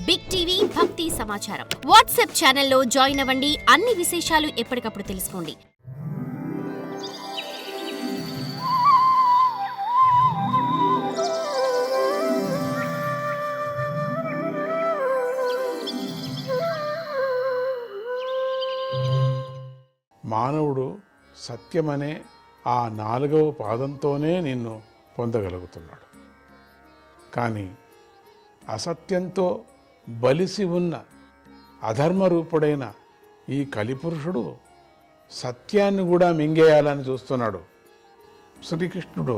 Big TV భక్తి సమాచారం WhatsApp ఛానల్లో జాయిన్ అవ్వండి. అన్ని విశేషాలు ఎప్పటికప్పుడు తెలుసుకోండి. మానవుడు సత్యమనే ఆ 4వ పాదంతోనే నిన్ను పొందగలుగుతున్నాడు. కానీ అసత్యంతో బలిసి ఉన్న అధర్మరూపుడైన ఈ కలిపురుషుడు సత్యాన్ని కూడా మింగేయాలని చూస్తున్నాడు. శ్రీకృష్ణుడు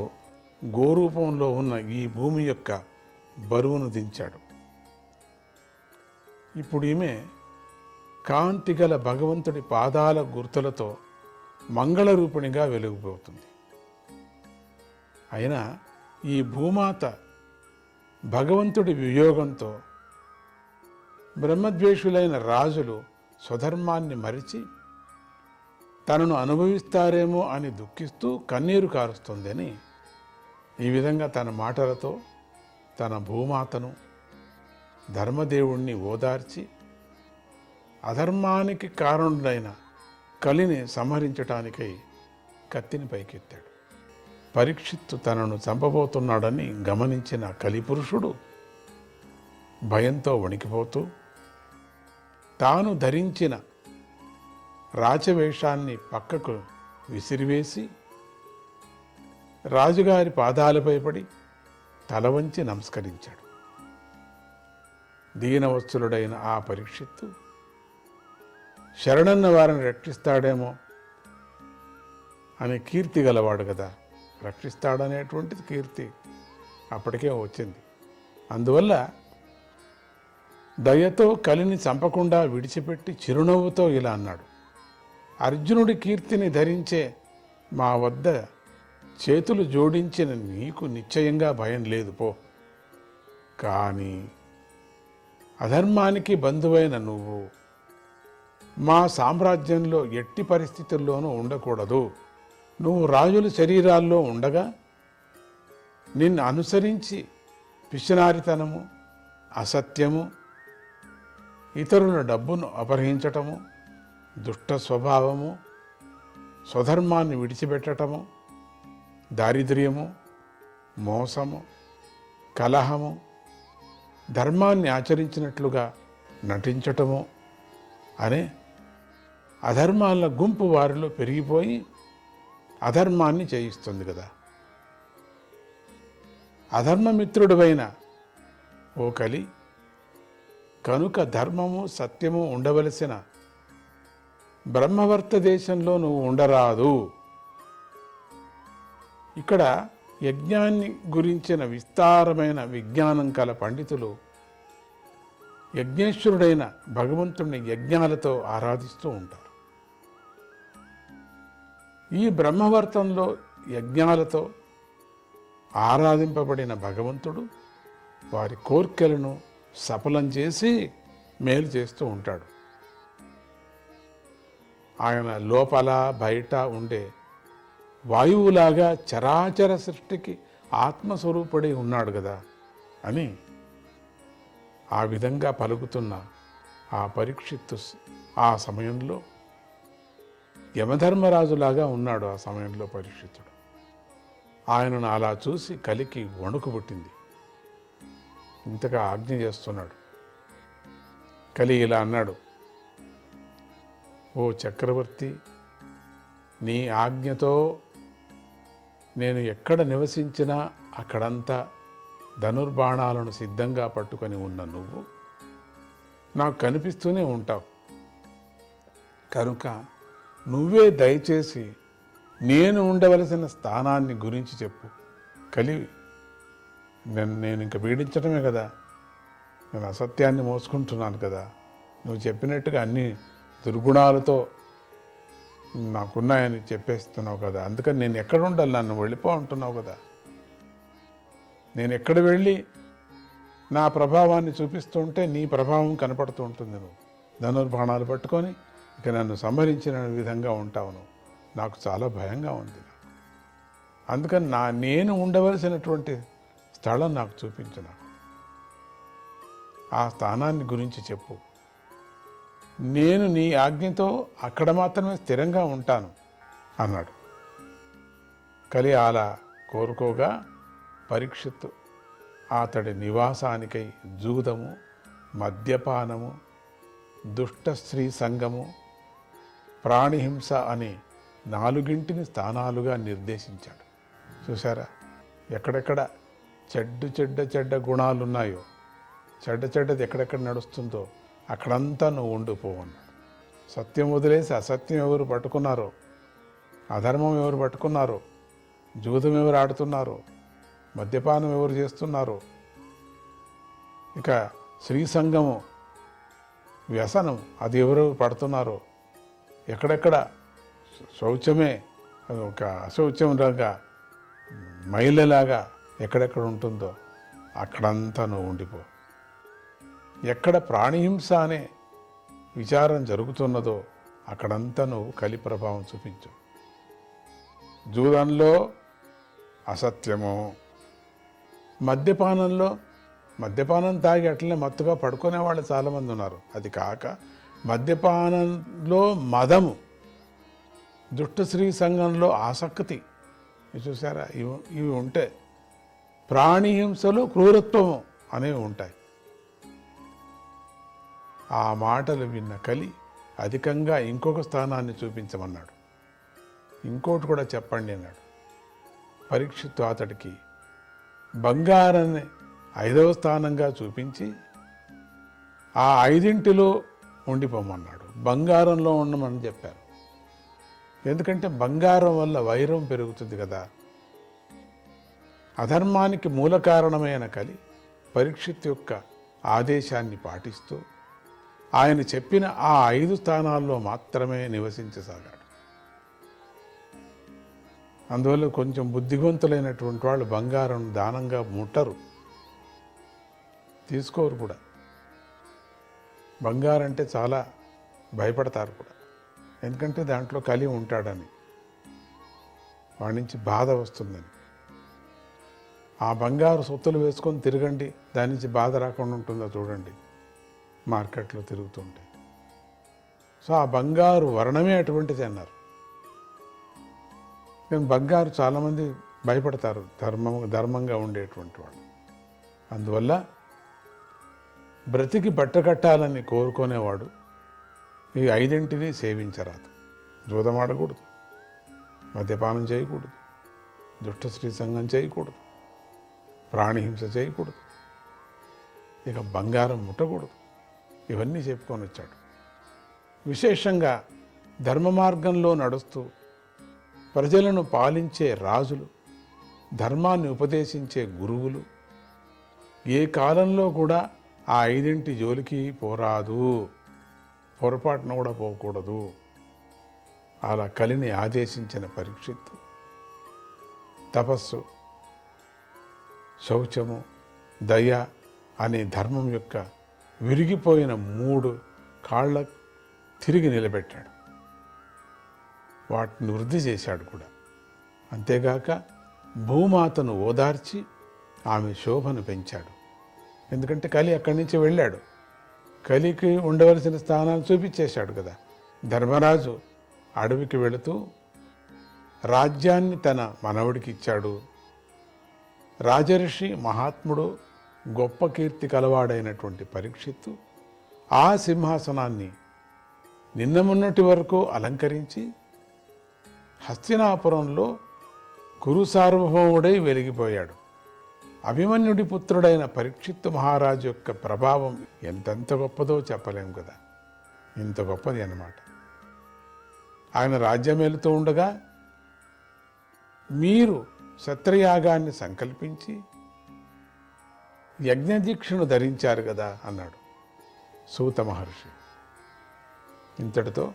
గోరూపంలో ఉన్న ఈ భూమి యొక్క బరువును దించాడు. ఇప్పుడు ఈమె కాంతిగల భగవంతుడి పాదాల గుర్తులతో మంగళరూపిణిగా వెలుగుపోతుంది. అయినా ఈ భూమాత భగవంతుడి వియోగంతో బ్రహ్మద్వేషులైన రాజులు స్వధర్మాన్ని మరిచి తనను అనుభవిస్తారేమో అని దుఃఖిస్తూ కన్నీరు కారుస్తుందని ఈ విధంగా తన మాటలతో తన భూమాతను ధర్మదేవుణ్ణి ఓదార్చి అధర్మానికి కారణుడైన కలిని సంహరించటానికై కత్తిని పైకెత్తాడు. పరీక్షిత్తు తనను చంపబోతున్నాడని గమనించిన కలిపురుషుడు భయంతో వణికిపోతూ తాను ధరించిన రాచవేషాన్ని పక్కకు విసిరివేసి రాజుగారి పాదాలపై పడి తల వంచి నమస్కరించాడు. దీనవత్సలుడైన ఆ పరీక్షిత్తు శరణన్న వారిని రక్షిస్తాడేమో అని కీర్తి గలవాడు కదా, రక్షిస్తాడనేటువంటిది కీర్తి అప్పటికే వచ్చింది. అందువల్ల దయతో కలిని చంపకుండా విడిచిపెట్టి చిరునవ్వుతో ఇలా అన్నాడు, అర్జునుడి కీర్తిని ధరించే మా వద్ద చేతులు జోడించిన నీకు నిశ్చయంగా భయం లేదు పో. కానీ అధర్మానికి బంధువైన నువ్వు మా సామ్రాజ్యంలో ఎట్టి పరిస్థితుల్లోనూ ఉండకూడదు. నువ్వు రాజుల శరీరాల్లో ఉండగా నిన్ను అనుసరించి పిసినారితనము, అసత్యము, ఇతరుల డబ్బును అపహరించటము, దుష్ట స్వభావము, స్వధర్మాన్ని విడిచిపెట్టటము, దారిద్ర్యము, మోసము, కలహము, ధర్మాన్ని ఆచరించినట్లుగా నటించటము అనే అధర్మాల గుంపు వారిలో పెరిగిపోయి అధర్మాన్ని చేయిస్తుంది కదా. అధర్మమిత్రుడివైన ఓ కలి, కనుక ధర్మము సత్యము ఉండవలసిన బ్రహ్మవర్త దేశంలో నువ్వు ఉండరాదు. ఇక్కడ యజ్ఞాన్ని గురించిన విస్తారమైన విజ్ఞానం కల పండితులు యజ్ఞేశ్వరుడైన భగవంతుణ్ణి యజ్ఞాలతో ఆరాధిస్తూ ఉంటారు. ఈ బ్రహ్మవర్తంలో యజ్ఞాలతో ఆరాధింపబడిన భగవంతుడు వారి కోర్కెలను సఫలం చేసి మేలు చేస్తూ ఉంటాడు. ఆయన లోపల బయట ఉండే వాయువులాగా చరాచర సృష్టికి ఆత్మస్వరూపుడై ఉన్నాడు కదా అని ఆ విధంగా పలుకుతున్న ఆ పరీక్షిత్తు ఆ సమయంలో యమధర్మరాజులాగా ఉన్నాడు. ఆ సమయంలో పరీక్షితుడు ఆయనను అలా చూసి కలికి వణుకు పుట్టింది. ఇంతగా ఆజ్ఞ చేస్తున్నాడు. కలి ఇలా అన్నాడు, ఓ చక్రవర్తి, నీ ఆజ్ఞతో నేను ఎక్కడ నివసించినా అక్కడంతా ధనుర్బాణాలను సిద్ధంగా పట్టుకొని ఉన్న నువ్వు నాకు కనిపిస్తూనే ఉంటావు. కనుక నువ్వే దయచేసి నేను ఉండవలసిన స్థానాన్ని గురించి చెప్పు. కలి, నేను ఇంక పీడించడమే కదా, నేను అసత్యాన్ని మోసుకుంటున్నాను కదా, నువ్వు చెప్పినట్టుగా అన్ని దుర్గుణాలతో నాకున్నాయని చెప్పేస్తున్నావు కదా, అందుకని నేను ఎక్కడ ఉండాలి, నన్ను వెళ్ళిపో అంటున్నావు కదా. నేను ఎక్కడ వెళ్ళి నా ప్రభావాన్ని చూపిస్తుంటే నీ ప్రభావం కనపడుతూ ఉంటుంది. నువ్వు ధనుర్బాణాలు పట్టుకొని ఇక నన్ను సంహరించిన విధంగా ఉంటావు. నువ్వు నాకు చాలా భయంగా ఉంది. అందుకని నేను ఉండవలసినటువంటి స్థలం నాకు చూపించు. నాకు ఆ స్థానాన్ని గురించి చెప్పు. నేను నీ ఆజ్ఞతో అక్కడ మాత్రమే స్థిరంగా ఉంటాను అన్నాడు. కలి అలా కోరుకోగా పరీక్షిత్తు అతడి నివాసానికై జూదము, మద్యపానము, దుష్ట స్త్రీ సంగము, ప్రాణిహింస అనే 4 స్థానాలుగా నిర్దేశించాడు. చూసారా, ఎక్కడెక్కడ చెడ్డ గుణాలున్నాయో, చెడ్డది ఎక్కడెక్కడ నడుస్తుందో అక్కడంతా నువ్వు ఉండిపోవన్నాడు. సత్యం వదిలేసి అసత్యం ఎవరు పట్టుకున్నారో, అధర్మం ఎవరు పట్టుకున్నారో, జూదం ఎవరు ఆడుతున్నారో, మద్యపానం ఎవరు చేస్తున్నారో, ఇక స్త్రీ సంగము వ్యసనం అది ఎవరు పడుతున్నారో, ఎక్కడెక్కడ శౌచమే ఒక అశౌచంలాగా మైలలాగా ఎక్కడెక్కడ ఉంటుందో అక్కడంతా నువ్వు ఉండిపో. ఎక్కడ ప్రాణిహింస అనే విచారం జరుగుతున్నదో అక్కడంతా నువ్వు కలి ప్రభావం చూపించు. జూదంలో అసత్యము, మద్యపానం తాగి అట్లనే మత్తుగా పడుకునే వాళ్ళు చాలామంది ఉన్నారు. అది కాక మద్యపానంలో మదము, దుష్ట స్త్రీ సంఘంలో ఆసక్తి, చూసారా, ఇవి ఉంటే ప్రాణిహింసలు, క్రూరత్వము అనేవి ఉంటాయి. ఆ మాటలు విన్న కలి అధికంగా ఇంకొక స్థానాన్ని చూపించమన్నాడు. ఇంకోటి కూడా చెప్పండి అన్నాడు. పరీక్షిత్తు అతడికి బంగారాన్ని 5వ స్థానంగా చూపించి ఆ 5 ఉండిపోమన్నాడు. బంగారంలో ఉండమని చెప్పారు. ఎందుకంటే బంగారం వల్ల వైరం పెరుగుతుంది కదా. అధర్మానికి మూల కారణమైన కలి పరీక్షిత్ యొక్క ఆదేశాన్ని పాటిస్తూ ఆయన చెప్పిన ఆ 5 స్థానాల్లో మాత్రమే నివసించసాగాడు. అందువల్ల కొంచెం బుద్ధివంతులైనటువంటి వాళ్ళు బంగారం దానంగా ముట్టరు, తీసుకోరు కూడా. బంగారం అంటే చాలా భయపడతారు కూడా. ఎందుకంటే దాంట్లో కలి ఉంటాడని, వాడి నుంచి బాధ వస్తుందని. ఆ బంగారు సొత్తులు వేసుకొని తిరగండి, దాని నుంచి బాధ రాకుండా ఉంటుందో చూడండి మార్కెట్లో తిరుగుతుంటే. సో ఆ బంగారు వర్ణమే అటువంటిది అన్నారు. కానీ బంగారు చాలామంది భయపడతారు, ధర్మంగా ఉండేటువంటి వాళ్ళు. అందువల్ల బ్రతికి బట్టకట్టాలని కోరుకునేవాడు ఈ 5 సేవించరాదు. జూదమాడకూడదు, మద్యపానం చేయకూడదు, దుష్ట స్త్రీ సంఘం చేయకూడదు, ప్రాణిహింస చేయకూడదు, ఇక బంగారం ముట్టకూడదు. ఇవన్నీ చెప్పుకొని వచ్చాడు. విశేషంగా ధర్మ మార్గంలో నడుస్తూ ప్రజలను పాలించే రాజులు, ధర్మాన్ని ఉపదేశించే గురువులు ఏ కాలంలో కూడా ఆ 5 జోలికి పోరాదు, పొరపాటున కూడా పోకూడదు. అలా కలిని ఆదేశించిన పరీక్షిత్తు తపస్సు, శౌచము, దయ అనే ధర్మం యొక్క విరిగిపోయిన 3 కాళ్ళ తిరిగి నిలబెట్టాడు. వాటిని వృద్ధి చేశాడు కూడా. అంతేగాక భూమాతను ఓదార్చి ఆమె శోభను పెంచాడు. ఎందుకంటే కలి అక్కడి నుంచి వెళ్ళాడు, కలికి ఉండవలసిన స్థానాన్ని చూపించేశాడు కదా. ధర్మరాజు అడవికి వెళుతూ రాజ్యాన్ని తన మనవడికి ఇచ్చాడు. రాజర్షి, మహాత్ముడు, గొప్ప కీర్తి కలవాడైనటువంటి పరీక్షిత్తు ఆ సింహాసనాన్ని నిన్న మొన్నటి వరకు అలంకరించి హస్తినాపురంలో కురు సార్వభౌముడై వెలిగిపోయాడు. అభిమన్యుడి పుత్రుడైన పరీక్షిత్తు మహారాజు యొక్క ప్రభావం ఎంతెంత గొప్పదో చెప్పలేం కదా. ఇంత గొప్పది అన్నమాట. ఆయన రాజ్యం వెళుతూ ఉండగా మీరు సత్రయాగాన్ని సంకల్పించి యజ్ఞదీక్షను ధరించారు కదా అన్నాడు సూత మహర్షి. ఇంతటితో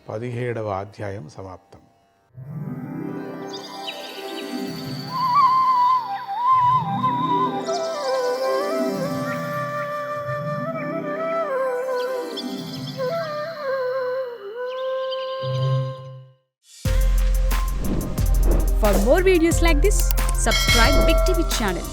17వ అధ్యాయం సమాప్తం. For more videos like this, subscribe Big TV channel.